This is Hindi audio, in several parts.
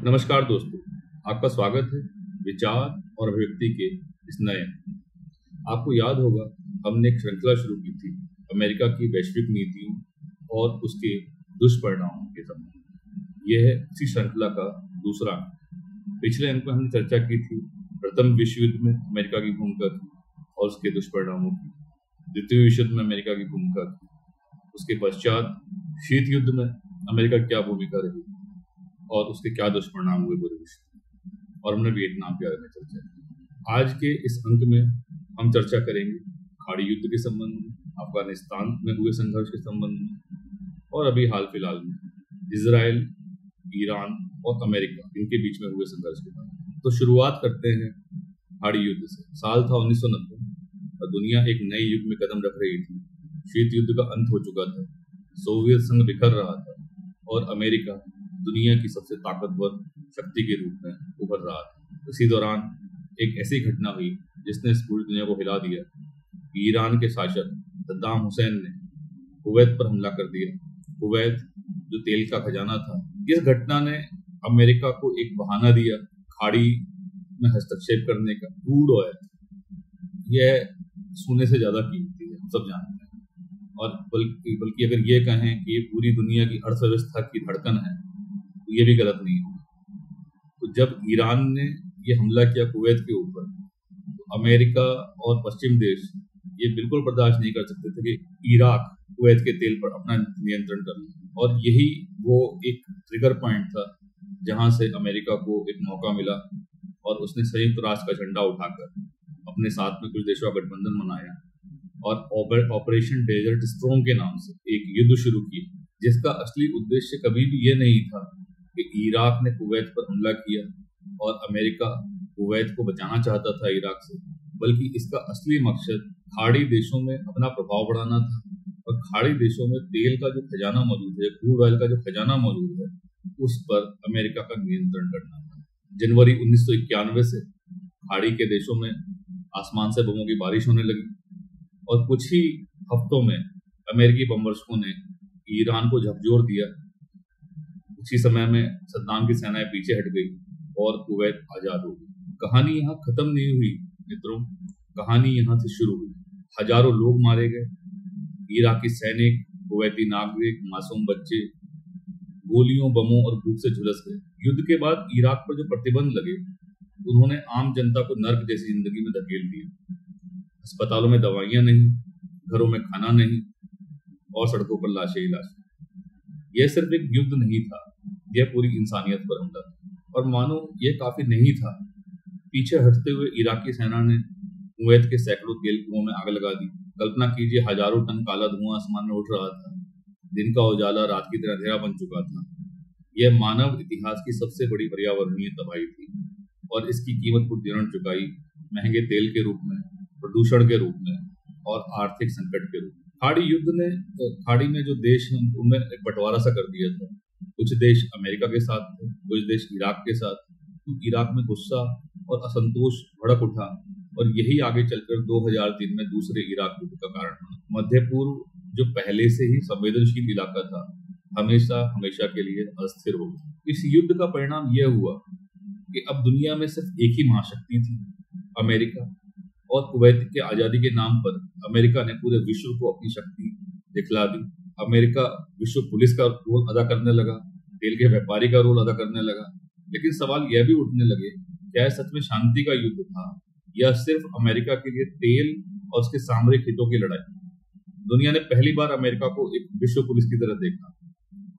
नमस्कार दोस्तों, आपका स्वागत है विचार और अभिव्यक्ति के इस नए। आपको याद होगा हमने एक श्रृंखला शुरू की थी अमेरिका की वैश्विक नीतियों और उसके दुष्परिणामों के संबंध। यह है इसी श्रृंखला का दूसरा अंक। पिछले अंक में हमने चर्चा की थी प्रथम विश्व युद्ध में अमेरिका की भूमिका की और उसके दुष्परिणामों की, द्वितीय विश्व युद्ध में अमेरिका की भूमिका की, उसके पश्चात शीत युद्ध में अमेरिका की क्या भूमिका रही और उसके क्या दुष्परिणाम हुए पूरे विश्व में, और हमने वियतनाम के बारे में चर्चा की। आज के इस अंक में हम चर्चा करेंगे खाड़ी युद्ध के संबंध में, अफगानिस्तान में हुए संघर्ष के संबंध में, और अभी हाल फिलहाल में इजराइल, ईरान और अमेरिका इनके बीच में हुए संघर्ष के बारे में। तो शुरुआत करते हैं खाड़ी युद्ध से। साल था 1990 और दुनिया एक नए युग में कदम रख रही थी। शीत युद्ध का अंत हो चुका था, सोवियत संघ बिखर रहा था और अमेरिका दुनिया की सबसे ताकतवर शक्ति के रूप में उभर रहा था। इसी दौरान एक ऐसी घटना हुई जिसने इस पूरी दुनिया को हिला दिया। ईरान के शासक सद्दाम हुसैन ने कुवैत पर हमला कर दिया। कुवैत जो तेल का खजाना था, इस घटना ने अमेरिका को एक बहाना दिया खाड़ी में हस्तक्षेप करने का। क्रूड ऑयल यह सोने से ज्यादा कीमती है, हम सब जानते हैं, और बल्कि अगर ये कहें कि ये पूरी दुनिया की अर्थव्यवस्था की धड़कन है तो ये भी गलत नहीं होगा। तो जब ईरान ने ये हमला किया कुवैत के ऊपर, तो अमेरिका और पश्चिम देश ये बिल्कुल बर्दाश्त नहीं कर सकते थे कि इराक कुवैत के तेल पर अपना नियंत्रण कर ले, और यही वो एक ट्रिगर पॉइंट था जहां से अमेरिका को एक मौका मिला और उसने संयुक्त राष्ट्र का झंडा उठाकर अपने साथ में कुछ देशों का गठबंधन बनाया और ऑपरेशन डेजर्ट स्टॉर्म के नाम से एक युद्ध शुरू किया, जिसका असली उद्देश्य कभी भी ये नहीं था कि इराक ने कुवैत पर हमला किया और अमेरिका कुवैत को बचाना चाहता था इराक से, बल्कि इसका असली मकसद खाड़ी देशों में अपना प्रभाव बढ़ाना था और खाड़ी देशों में तेल का जो खजाना मौजूद है, क्रूड ऑयल का जो खजाना मौजूद है, उस पर अमेरिका का नियंत्रण करना था। जनवरी 1991 से खाड़ी के देशों में आसमान से बमों की बारिश होने लगी और कुछ ही हफ्तों में अमेरिकी बमवर्षकों ने ईरान को झकझोर दिया। उसी समय में सद्दाम की सेनाएं पीछे हट गई और कुवैत आजाद हो गई। कहानी यहाँ खत्म नहीं हुई मित्रों, कहानी यहाँ से शुरू हुई। हजारों लोग मारे गए, इराकी सैनिक, कुवैती नागरिक, मासूम बच्चे गोलियों, बमों और भूख से झुलस गए। युद्ध के बाद इराक पर जो प्रतिबंध लगे उन्होंने आम जनता को नर्क जैसी जिंदगी में धकेल दिया। अस्पतालों में दवाइयां नहीं, घरों में खाना नहीं और सड़कों पर लाशें ही लाशें। यह सिर्फ एक युद्ध नहीं था, यह पूरी इंसानियत पर हमला था। और मानो यह काफी नहीं था, पीछे हटते हुए इराकी सेना ने कुवैत के सैकड़ों तेल कुओं में आग लगा दी। कल्पना कीजिए, हजारों टन काला धुआं आसमान में उठ रहा था, दिन का उजाला रात की तरह अंधेरा बन चुका था। यह मानव इतिहास की सबसे बड़ी पर्यावरणीय तबाही थी और इसकी कीमत पूरी दुनिया ने चुकाई, महंगे तेल के रूप में, प्रदूषण के रूप में और आर्थिक संकट के रूप में। खाड़ी युद्ध ने खाड़ी में जो देश हैं उनमें एक बंटवारा सा कर दिया था। कुछ देश अमेरिका के साथ थे, कुछ देश इराक के साथ। तो इराक में गुस्सा और असंतोष भड़क उठा और यही आगे चलकर 2003 में दूसरे इराक युद्ध का कारण बना। मध्य पूर्व जो पहले से ही संवेदनशील इलाका था, हमेशा हमेशा के लिए अस्थिर हो गया। इस युद्ध का परिणाम यह हुआ कि अब दुनिया में सिर्फ एक ही महाशक्ति थी, अमेरिका, और कुवैत के आजादी के नाम पर अमेरिका ने पूरे विश्व को अपनी शक्ति दिखला दी। अमेरिका विश्व पुलिस का रोल अदा करने लगा, तेल के व्यापारी का रोल अदा करने लगा। लेकिन सवाल यह भी उठने लगे, क्या यह सच में शांति का युद्ध था या सिर्फ अमेरिका के लिए तेल और उसके सामरिक हितों की लड़ाई? दुनिया ने पहली बार अमेरिका को एक विश्व पुलिस की तरह देखा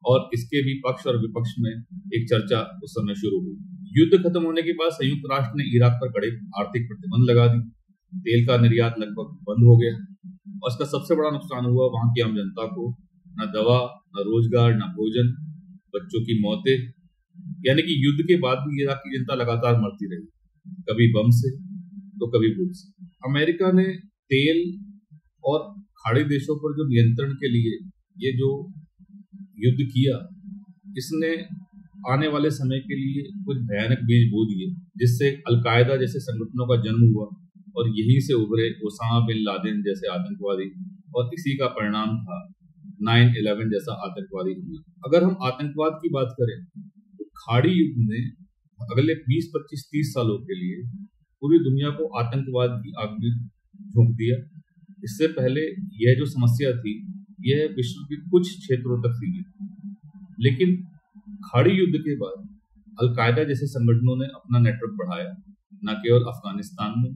और इसके भी पक्ष और विपक्ष में एक चर्चा उस समय शुरू हुई। युद्ध खत्म होने के बाद संयुक्त राष्ट्र ने इराक पर कड़े आर्थिक प्रतिबंध लगा दी। तेल का निर्यात लगभग बंद हो गया और इसका सबसे बड़ा नुकसान हुआ वहां की आम जनता को। न दवा, न रोजगार, न भोजन, बच्चों की मौतें। यानी कि युद्ध के बाद भी इराक की जनता लगातार मरती रही, कभी बम से तो कभी भूख से। अमेरिका ने तेल और खाड़ी देशों पर जो नियंत्रण के लिए ये जो युद्ध किया, इसने आने वाले समय के लिए कुछ भयानक बीज बो दिए, जिससे अलकायदा जैसे संगठनों का जन्म हुआ और यहीं से उभरे ओसामा बिन लादेन जैसे आतंकवादी, और इसी का परिणाम था 9/11 जैसा आतंकवादी हमला। अगर हम आतंकवाद की बात करें तो खाड़ी युद्ध ने अगले 20, 25, 30 सालों के लिए पूरी दुनिया को आतंकवाद की आग में झोंक दिया। इससे पहले यह जो समस्या थी यह विश्व के कुछ क्षेत्रों तक सीमित थी, लेकिन खाड़ी युद्ध के बाद अलकायदा जैसे संगठनों ने अपना नेटवर्क बढ़ाया, न केवल अफगानिस्तान में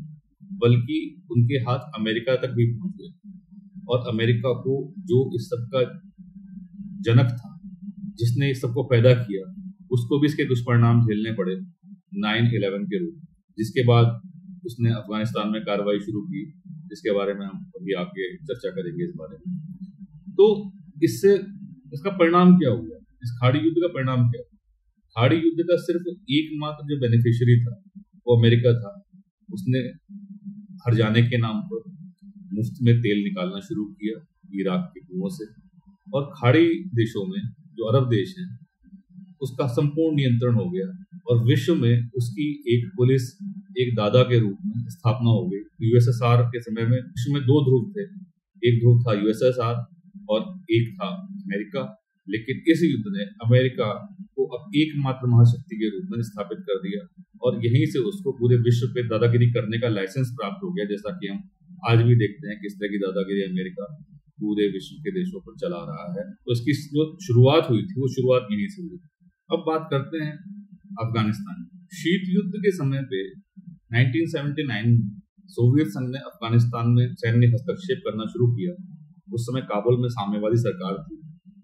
बल्कि उनके हाथ अमेरिका तक भी पहुंच गए। और अमेरिका को जो इस सब का जनक था, जिसने इस सबको पैदा किया, उसको भी इसके दुष्परिणाम झेलने पड़े 9/11 के रूप में, जिसके बाद उसने अफगानिस्तान में कार्रवाई शुरू की, जिसके बारे में हम अभी आगे चर्चा करेंगे इस बारे में। तो इससे इसका परिणाम क्या हुआ, इस खाड़ी युद्ध का परिणाम क्या हुआ? खाड़ी युद्ध का सिर्फ एकमात्र जो बेनिफिशियरी था वो अमेरिका था। उसने हर जाने के नाम पर मुफ्त में तेल निकालना शुरू किया इराक के कुओं से, और खाड़ी देशों में जो अरब देश हैं उसका संपूर्ण नियंत्रण हो गया, और विश्व में उसकी एक पुलिस, एक दादा के रूप में स्थापना हो गई। यूएसएसआर के समय में विश्व में 2 ध्रुव थे, एक ध्रुव था यूएसएसआर और एक था अमेरिका। लेकिन इस युद्ध ने अमेरिका को अब एकमात्र महाशक्ति के रूप में स्थापित कर दिया, और यहीं से उसको पूरे विश्व पे दादागिरी करने का लाइसेंस प्राप्त हो गया, जैसा कि हम आज भी देखते हैं किस तरह की दादागिरी अमेरिका पूरे विश्व के देशों पर चला रहा है। तो इसकी जो शुरुआत हुई थी वो शुरुआत यहीं से हुई। अब बात करते हैं अफगानिस्तान। शीत युद्ध के समय पे 1979 में सोवियत संघ ने अफगानिस्तान में सैन्य हस्तक्षेप करना शुरू किया। उस समय काबुल में साम्यवादी सरकार थी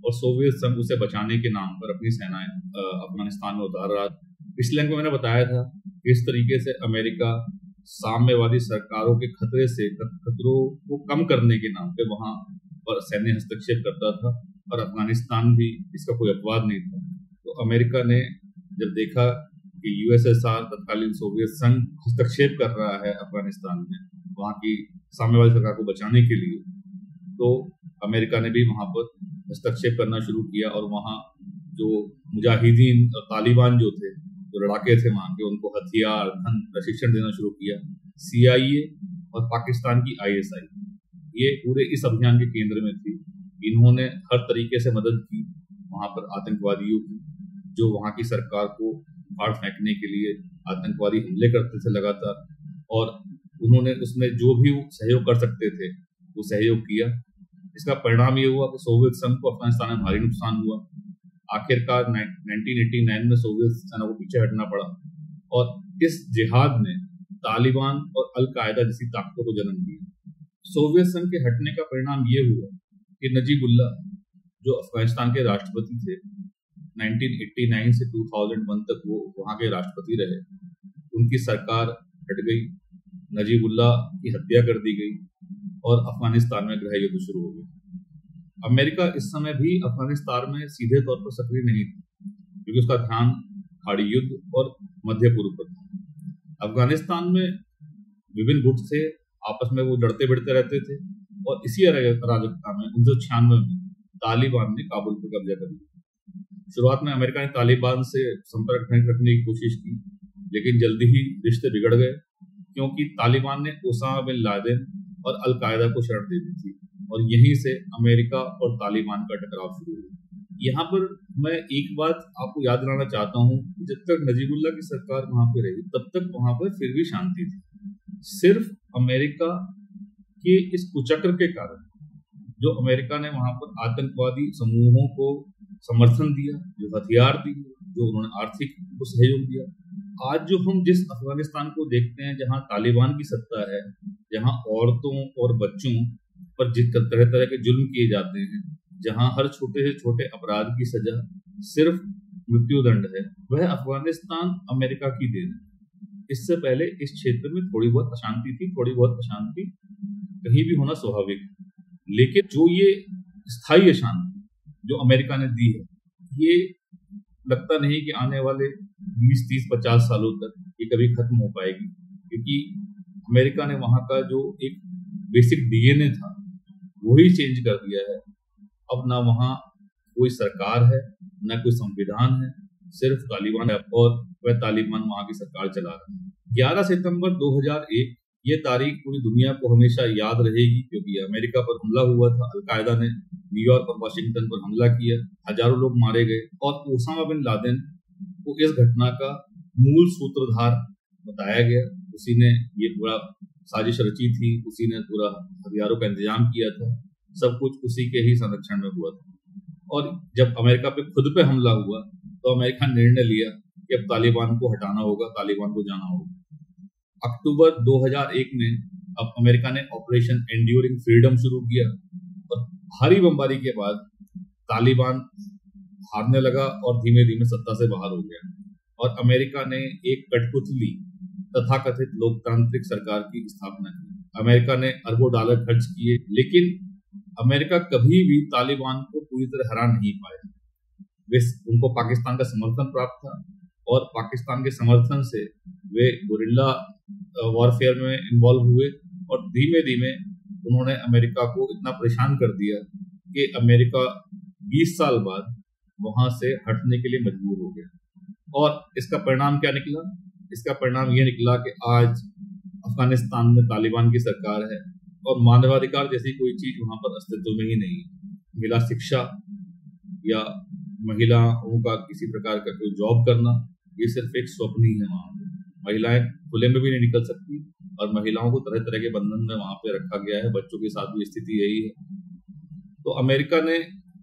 और सोवियत संघ उसे बचाने के नाम पर अपनी सेनाएं अफगानिस्तान में उतार रहा था। पिछले अंक में मैंने बताया था किस तरीके से अमेरिका साम्यवादी सरकारों के खतरों को कम करने के नाम पे वहां पर सैन्य हस्तक्षेप करता था, और अफगानिस्तान भी इसका कोई अपवाद नहीं था। तो अमेरिका ने जब देखा कि यूएसएसआर तत्कालीन सोवियत संघ हस्तक्षेप कर रहा है अफगानिस्तान में वहां की साम्यवादी सरकार को बचाने के लिए, तो अमेरिका ने भी वहां पर हस्तक्षेप करना शुरू किया, और वहां जो मुजाहिदीन और तालिबान जो थे, जो लड़ाके थे वहां के, उनको हथियार, धन, प्रशिक्षण देना शुरू किया। CIA और पाकिस्तान की ISI ये पूरे इस अभियान के केंद्र में थी। इन्होंने हर तरीके से मदद की वहां पर आतंकवादियों की, जो वहां की सरकार को फाड़ फेंकने के लिए आतंकवादी हमले करते थे लगातार, और उन्होंने उसमें जो भी सहयोग कर सकते थे वो सहयोग किया। इसका परिणाम ये हुआ कि सोवियत संघ को अफगानिस्तान में भारी नुकसान हुआ। आखिरकार 1989 में सोवियत सेना को पीछे हटना पड़ा, और इस जिहाद ने तालिबान और अल कायदा जैसी ताकतों को जन्म दिया। सोवियत संघ के हटने का परिणाम ये हुआ कि नजीबुल्लाह, जो अफगानिस्तान के राष्ट्रपति थे, 1989 से 2001 तक वो वहां के राष्ट्रपति रहे, उनकी सरकार हट गई, नजीबुल्लाह की हत्या कर दी गई, और अफगानिस्तान में गृह युद्ध शुरू हो गया। अमेरिका इस समय भी अफगानिस्तान में सीधे तौर पर सक्रिय नहीं था, क्योंकि उसका ध्यान खाड़ी युद्ध और मध्य पूर्व पर था। अफगानिस्तान में विभिन्न गुट थे, आपस में वो लड़ते भिड़ते रहते थे, और इसी अराजकता में 1996 में तालिबान ने काबुल पर कब्जा कर लिया। शुरुआत में अमेरिका ने तालिबान से संपर्क रखने की कोशिश की, लेकिन जल्दी ही रिश्ते बिगड़ गए, क्योंकि तालिबान ने ओसामा बिन लादेन और अल कायदा को शरण दे दी थी, और यहीं से अमेरिका और तालिबान का टकराव शुरू हुआ। यहाँ पर मैं एक बात आपको याद दिलाना चाहता हूँ, जब तक नजीबुल्लाह की सरकार वहां पे रही तब तक वहां पर फिर भी शांति थी। सिर्फ अमेरिका के इस कुचक्र के कारण, जो अमेरिका ने वहां पर आतंकवादी समूहों को समर्थन दिया, जो हथियार दिए, जो उन्होंने आर्थिक को सहयोग दिया, आज जो हम जिस अफगानिस्तान को देखते हैं, जहां तालिबान की सत्ता है, जहां औरतों और बच्चों पर जिस तरह तरह के जुल्म किए जाते हैं, जहां हर छोटे से छोटे अपराध की सजा सिर्फ मृत्युदंड है, वह अफगानिस्तान अमेरिका की देन है। इससे पहले इस क्षेत्र में थोड़ी बहुत अशांति थी, थोड़ी बहुत अशांति कहीं भी होना स्वाभाविक है, लेकिन जो ये स्थायी अशांति जो अमेरिका ने दी है, ये लगता नहीं कि आने वाले 20, 30, 50 सालों तक ये कभी खत्म हो पाएगी, क्योंकि अमेरिका ने वहां का जो एक बेसिक DNA था वही चेंज कर दिया है। अब ना वहां कोई सरकार है, ना कोई संविधान है, सिर्फ तालिबान है, और वह तालिबान वहां की सरकार चला रहा है। 11 सितंबर 2001 ये तारीख पूरी दुनिया को हमेशा याद रहेगी, क्योंकि अमेरिका पर हमला हुआ था। अल कायदा ने न्यूयॉर्क और वाशिंगटन पर हमला किया, हजारों लोग मारे गए, और ओसामा बिन लादेन को इस घटना का मूल सूत्रधार बताया गया। उसी ने ये पूरा साजिश रची थी, उसी ने पूरा हथियारों का इंतजाम किया था, सब कुछ उसी के ही संरक्षण में हुआ था। और जब अमेरिका पे खुद पे हमला हुआ तो अमेरिका ने निर्णय लिया कि अब तालिबान को हटाना होगा, तालिबान को जाना होगा। अक्टूबर 2001 में अब अमेरिका ने ऑपरेशन एंड्यूरिंग फ्रीडम शुरू किया और भारी बमबारी के बाद तालिबान हारने लगा और धीमे धीमे सत्ता से बाहर हो गया और अमेरिका ने एक कठपुतली तथाकथित लोकतांत्रिक सरकार की स्थापना की। अमेरिका ने अरबों डॉलर खर्च किए, लेकिन अमेरिका कभी भी तालिबान को पूरी तरह हरा नहीं पाया। उनको पाकिस्तान का समर्थन प्राप्त था और पाकिस्तान के समर्थन से वे गुरिल्ला वॉरफेयर में इन्वॉल्व हुए और धीमे धीमे उन्होंने अमेरिका को इतना परेशान कर दिया कि अमेरिका 20 साल बाद वहां से हटने के लिए मजबूर हो गया। और इसका परिणाम क्या निकला? इसका परिणाम यह निकला कि आज अफगानिस्तान में तालिबान की सरकार है और मानवाधिकार जैसी कोई चीज वहां पर अस्तित्व में ही नहीं है। महिला शिक्षा या महिलाओं का किसी प्रकार का कोई जॉब करना, ये सिर्फ एक स्वप्न ही है। वहां पे महिलाएं खुले में भी नहीं निकल सकती और महिलाओं को तरह तरह के बंधन में वहां पे रखा गया है। बच्चों के साथ भी स्थिति यही है। तो अमेरिका ने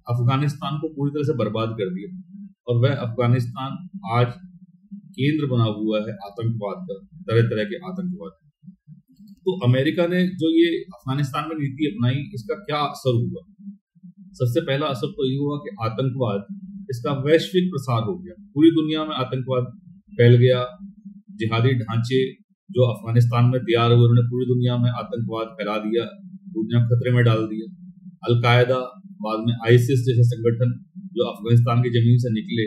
अफगानिस्तान को पूरी तरह से बर्बाद कर दिया और वह अफगानिस्तान आज केंद्र बना हुआ है आतंकवाद का, तरह तरह के आतंकवाद। तो अमेरिका ने जो ये अफगानिस्तान में नीति अपनाई, इसका क्या असर हुआ? सबसे पहला असर तो ये हुआ कि आतंकवाद, इसका वैश्विक प्रसार हो गया। पूरी दुनिया में आतंकवाद फैल गया। जिहादी ढांचे जो अफगानिस्तान में तैयार हुए, उन्होंने पूरी दुनिया में आतंकवाद फैला दिया, दुनिया खतरे में डाल दिया। अल-कायदा, बाद में आईसिस जैसे संगठन जो अफगानिस्तान की जमीन से निकले,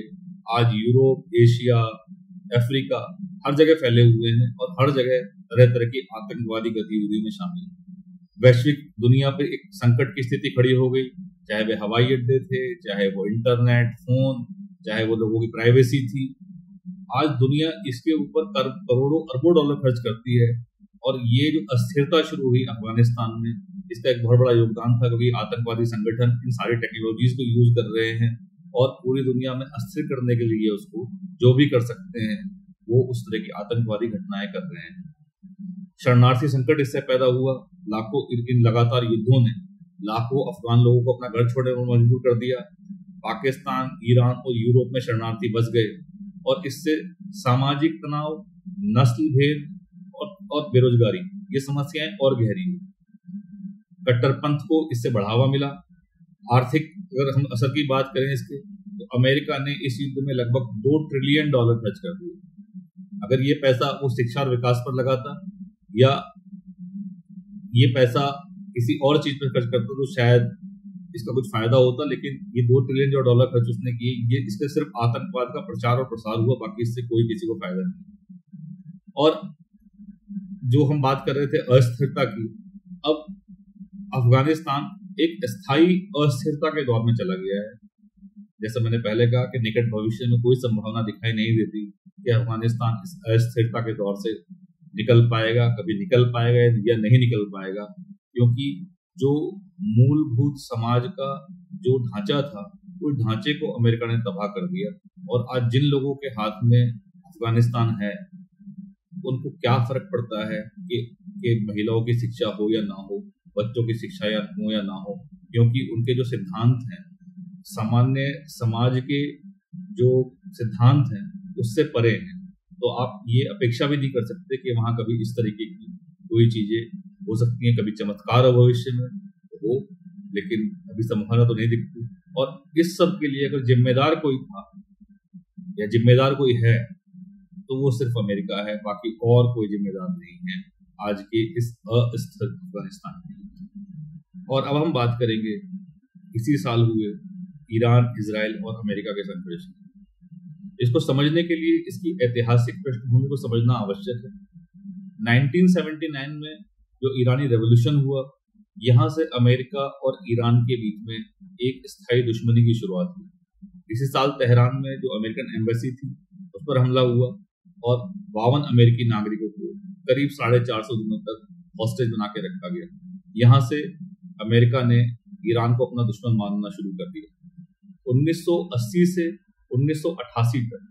आज यूरोप, एशिया, अफ्रीका हर जगह फैले हुए हैं और हर जगह तरह तरह की आतंकवादी गतिविधियों में शामिल हैं। वैश्विक दुनिया पे एक संकट की स्थिति खड़ी हो गई, चाहे वे हवाई अड्डे थे, चाहे वो इंटरनेट, फोन, चाहे वो लोगों की प्राइवेसी थी। आज दुनिया इसके ऊपर करोड़ों अरबों डॉलर खर्च करती है और ये जो अस्थिरता शुरू हुई अफगानिस्तान में, इसका एक बहुत बड़ा योगदान था, क्योंकि आतंकवादी संगठन इन सारी टेक्नोलॉजीज को यूज कर रहे हैं और पूरी दुनिया में अस्थिर करने के लिए उसको जो भी कर सकते हैं वो उस तरह की आतंकवादी घटनाएं कर रहे हैं। शरणार्थी संकट इससे पैदा हुआ। लाखों इन लगातार युद्धों ने लाखों अफगान लोगों को अपना घर छोड़ने में मजबूर कर दिया। पाकिस्तान, ईरान और यूरोप में शरणार्थी बस गए और इससे सामाजिक तनाव, नस्ल भेद और बेरोजगारी, ये समस्याएं और गहरी हुई। कट्टरपंथ को इससे बढ़ावा मिला। आर्थिक अगर हम असर की बात करें इसके, तो अमेरिका ने इस युद्ध में लगभग $2 ट्रिलियन खर्च कर दिए। अगर ये पैसा वो शिक्षा और विकास पर लगाता या ये पैसा किसी और चीज पर खर्च करता तो शायद इसका कुछ फायदा होता, लेकिन ये $2 ट्रिलियन खर्च उसने किए, ये इससे सिर्फ आतंकवाद का प्रचार और प्रसार हुआ, बाकी इससे कोई किसी को फायदा नहीं। और जो हम बात कर रहे थे अस्थिरता की, अब अफगानिस्तान एक स्थायी अस्थिरता के दौर में चला गया है। जैसे मैंने पहले कहा कि निकट भविष्य में कोई संभावना दिखाई नहीं देती कि अफगानिस्तान इस अस्थिरता के दौर से निकल पाएगा, कभी निकल पाएगा या नहीं निकल पाएगा, क्योंकि जो मूलभूत समाज का जो ढांचा था, उस ढांचे को अमेरिका ने तबाह कर दिया। और आज जिन लोगों के हाथ में अफगानिस्तान है, उनको क्या फर्क पड़ता है कि महिलाओं की शिक्षा हो या ना हो, बच्चों की शिक्षा हो या ना हो, क्योंकि उनके जो सिद्धांत हैं, सामान्य समाज के जो सिद्धांत हैं, उससे परे हैं। तो आप ये अपेक्षा भी नहीं कर सकते कि वहां कभी इस तरीके की कोई चीजें हो सकती हैं। कभी चमत्कार हो भविष्य में हो, लेकिन अभी संभावना तो नहीं दिखती। और इस सब के लिए अगर जिम्मेदार कोई था या जिम्मेदार कोई है तो वो सिर्फ अमेरिका है, बाकी और कोई जिम्मेदार नहीं है आज के इस अस्थिर अफगानिस्तान में। और अब हम बात करेंगे इसी साल हुए ईरान, इजराइल और अमेरिका के संघर्ष। इसको समझने के लिए इसकी ऐतिहासिक पृष्ठभूमि को समझना आवश्यक है। 1979 में जो ईरानी रेवोल्यूशन हुआ, यहाँ से अमेरिका और ईरान के बीच में एक स्थायी दुश्मनी की शुरुआत हुई। इसी साल तेहरान में जो अमेरिकन एम्बेसी थी उस पर हमला हुआ और 52 अमेरिकी नागरिकों को करीब 450 दिनों तक हॉस्टेज बना के रखा गया। यहाँ से अमेरिका ने ईरान को अपना दुश्मन मानना शुरू कर दिया। 1980 से 1988 तक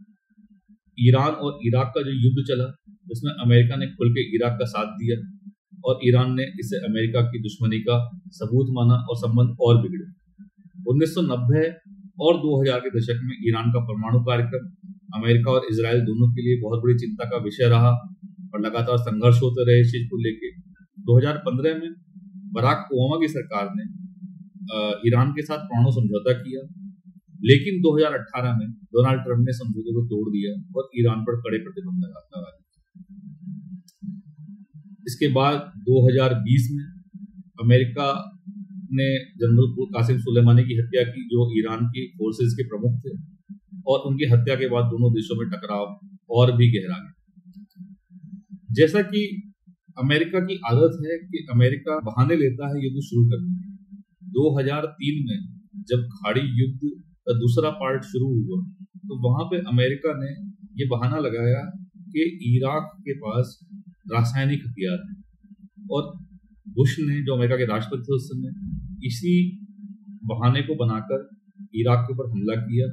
ईरान और इराक का जो युद्ध चला उसमें अमेरिका ने खुल के इराक का साथ दिया और ईरान ने इसे अमेरिका की दुश्मनी का सबूत माना और संबंध और बिगड़े। 1990 और 2000 के दशक में ईरान का परमाणु कार्यक्रम अमेरिका और इजराइल दोनों के लिए बहुत बड़ी चिंता का विषय रहा और लगातार संघर्ष होते रहे इस चीज को लेके। 2015 में बराक ओबामा की सरकार ने ईरान के साथ परमाणु समझौता किया, लेकिन 2018 में डोनाल्ड ट्रंप ने समझौते को तोड़ दिया और ईरान पर कड़े प्रतिबंध लगा दिए। इसके बाद 2020 में अमेरिका ने जनरल कासिम सुलेमानी की हत्या की, जो ईरान की फोर्सेस के प्रमुख थे, और उनकी हत्या के बाद दोनों देशों में टकराव और भी गहरा गया। जैसा कि अमेरिका की आदत है कि अमेरिका बहाने लेता है युद्ध शुरू करने के। 2003 में जब खाड़ी युद्ध का दूसरा पार्ट शुरू हुआ तो वहां पे अमेरिका ने ये बहाना लगाया कि इराक के पास रासायनिक हथियार है, और बुश ने, जो अमेरिका के राष्ट्रपति थे उस समय, इसी बहाने को बनाकर इराक के ऊपर हमला किया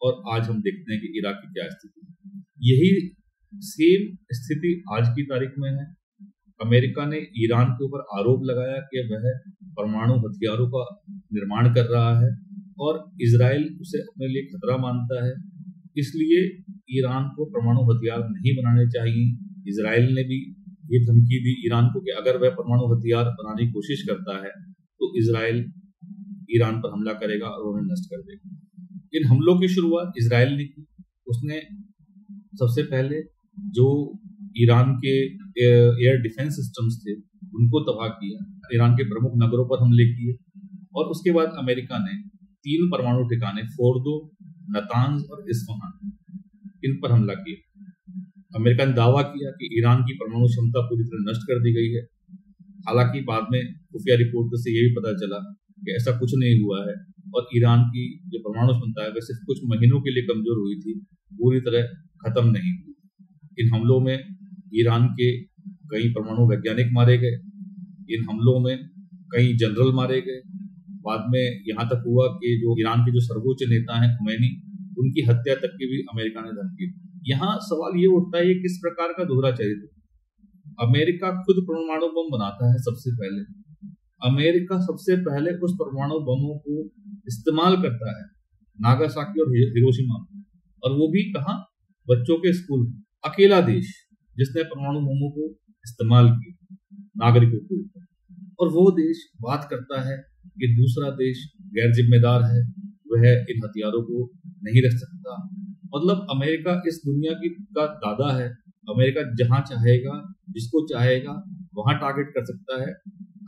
और आज हम देखते हैं कि इराक की क्या स्थिति है। यही सेम स्थिति आज की तारीख में है। अमेरिका ने ईरान के ऊपर आरोप लगाया कि वह परमाणु हथियारों का निर्माण कर रहा है और इजराइल उसे अपने लिए खतरा मानता है, इसलिए ईरान को परमाणु हथियार नहीं बनाने चाहिए। इजराइल ने भी ये धमकी दी ईरान को कि अगर वह परमाणु हथियार बनाने की कोशिश करता है तो इजराइल ईरान पर हमला करेगा और उन्हें नष्ट कर देगा। इन हमलों की शुरुआत इजराइल ने की। उसने सबसे पहले जो ईरान के एयर डिफेंस सिस्टम्स थे उनको तबाह किया, ईरान के प्रमुख नगरों पर हमले किए, और उसके बाद अमेरिका ने 3 परमाणु ठिकाने फोर्दो, नतांज और इस्फहान, इन पर हमला किया। अमेरिका ने दावा किया कि ईरान की परमाणु क्षमता पूरी तरह नष्ट कर दी गई है। हालांकि बाद में खुफिया रिपोर्ट से यह भी पता चला कि ऐसा कुछ नहीं हुआ है और ईरान की जो परमाणु क्षमता है वह सिर्फ कुछ महीनों के लिए कमजोर हुई थी, पूरी तरह खत्म नहीं हुई। इन हमलों में ईरान के कई परमाणु वैज्ञानिक मारे गए, इन हमलों में कई जनरल मारे गए। बाद में यहाँ तक हुआ कि जो ईरान के जो सर्वोच्च नेता हैं खुमैनी, उनकी हत्या तक की भी अमेरिका ने धमकी दी। यहाँ सवाल ये उठता है, ये किस प्रकार का दोहरा चरित्र। अमेरिका खुद परमाणु बम बनाता है सबसे पहले। अमेरिका सबसे पहले उस परमाणु बमों को इस्तेमाल करता है नागासाकी और हिरोशिमा, और वो भी कहाँ, बच्चों के स्कूल में। अकेला देश जिसने परमाणु बमों को इस्तेमाल किया नागरिकों के ऊपर, और वो देश बात करता है कि दूसरा देश गैर जिम्मेदार है, वह इन हथियारों को नहीं रख सकता। मतलब अमेरिका इस दुनिया की का दादा है। अमेरिका जहां चाहेगा, जिसको चाहेगा वहां टारगेट कर सकता है।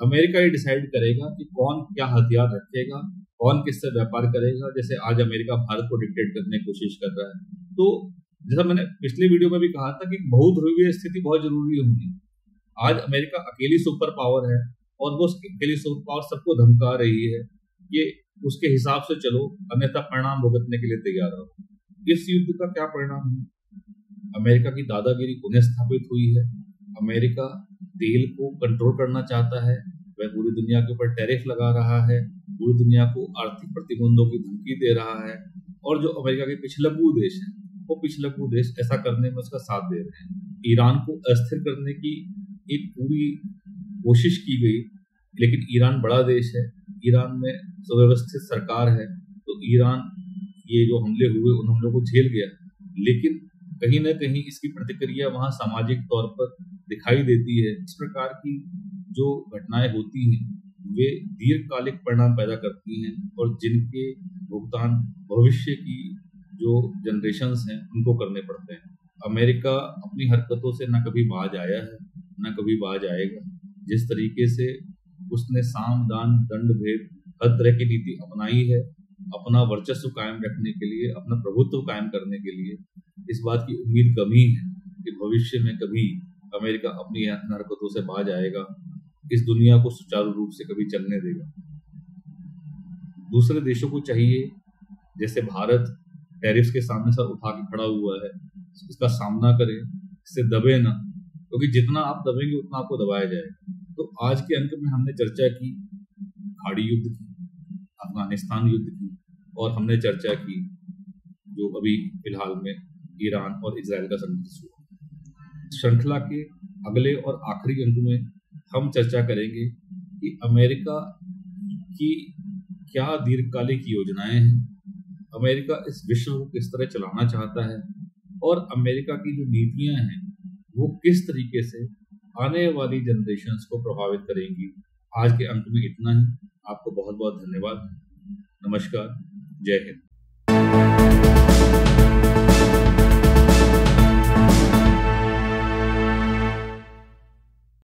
अमेरिका ही डिसाइड करेगा कि कौन क्या हथियार रखेगा, कौन किससे व्यापार करेगा। जैसे आज अमेरिका भारत को डिक्टेट करने की कोशिश कर रहा है। तो जैसा मैंने पिछले वीडियो में भी कहा था कि बहुध्रुवीय स्थिति बहुत जरूरी होगी। आज अमेरिका अकेली सुपर पावर है और वो अकेली सुपर पावर सबको धमका रही है, ये उसके हिसाब से चलो, अन्यथा परिणाम भुगतने के लिए तैयार रहो। इस युद्ध का क्या परिणाम है? अमेरिका की दादागिरी पुनः स्थापित हुई है। अमेरिका तेल को कंट्रोल करना चाहता है, वह पूरी दुनिया के ऊपर टैरिफ लगा रहा है, पूरी दुनिया को आर्थिक प्रतिबंधों की धमकी दे रहा है, और जो अमेरिका के पिछलग्गू देश हैं वो पिछलग्गू देश ऐसा करने में उसका साथ दे रहे हैं। ईरान को अस्थिर करने की एक पूरी कोशिश की गई, लेकिन ईरान बड़ा देश है, ईरान में सुव्यवस्थित सरकार है, तो ईरान ये जो हमले हुए उन हमलों को झेल गया। लेकिन कहीं ना कहीं इसकी प्रतिक्रिया वहाँ सामाजिक तौर पर दिखाई देती है। इस प्रकार की जो घटनाएं होती हैं वे दीर्घकालिक परिणाम पैदा करती हैं, और जिनके भुगतान भविष्य की जो जनरेशन्स हैं उनको करने पड़ते हैं। अमेरिका अपनी हरकतों से न कभी बाज आया है, न कभी बाज आएगा। जिस तरीके से उसने साम दान दंड भेद हर तरह की नीति अपनाई है अपना वर्चस्व कायम रखने के लिए, अपना प्रभुत्व कायम करने के लिए, इस बात की उम्मीद कमी है कि भविष्य में कभी अमेरिका अपनी हरकतों से बाज आएगा, इस दुनिया को सुचारू रूप से कभी चलने देगा। दूसरे देशों को चाहिए, जैसे भारत टैरिफ्स के सामने सर उठा के खड़ा हुआ है, इसका सामना करे, इससे दबे ना, क्योंकि जितना आप दबेंगे उतना आपको दबाया जाएगा। तो आज के अंक में हमने चर्चा की खाड़ी युद्ध की, अफगानिस्तान युद्ध की, और हमने चर्चा की जो अभी फिलहाल में ईरान और इजराइल का संघर्ष हुआ। श्रृंखला के अगले और आखिरी अंक में हम चर्चा करेंगे कि अमेरिका की क्या दीर्घकालिक योजनाएं हैं, अमेरिका इस विश्व को किस तरह चलाना चाहता है और अमेरिका की जो नीतियां हैं वो किस तरीके से आने वाली जनरेशन्स को प्रभावित करेंगी। आज के अंक में इतना ही। आपको बहुत बहुत धन्यवाद। नमस्कार। जय हिंद।